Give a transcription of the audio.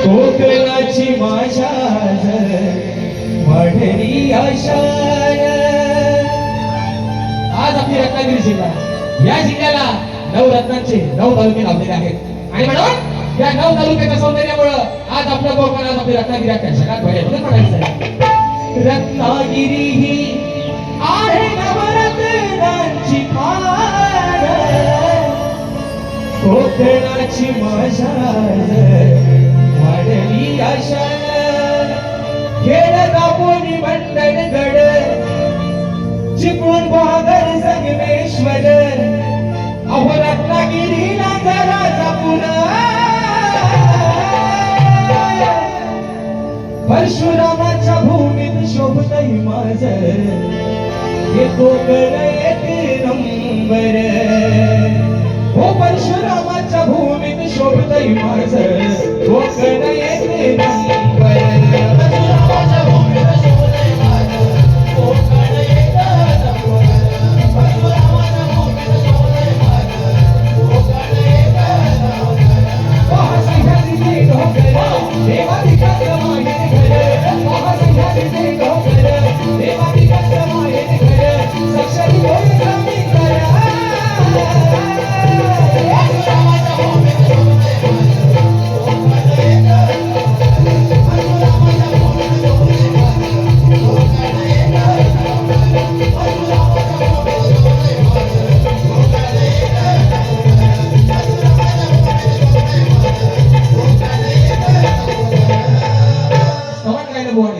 कोकणाची माझ्या वाढली आशा. आज आपली रत्नागिरी जिल्हा, या जिल्ह्याला नवरत्नांचे 9 तालुके लाभलेले आहेत आणि म्हणून या 9 तालुक्याच्या सौंदर्यामुळं आज आपलं कोकण, आज आपली रत्नागिरी अख्ख्या जगात भरले म्हणून म्हणायचं आहे रत्नागिरी ही आहे नवरत्नांची खाण. कोकणाची माझ्या वाढली आशा. खेळ दापोली मंडणगड चिपळूण बहादर संगमेश्वर अहो रत्नागिरीला जरा जपून. परशुरामाच्या भूमीत शोभतय माझं हे कोकण एक नंबर. हो परशुरामाच्या भूमीत शोभतय माझं कोकण एक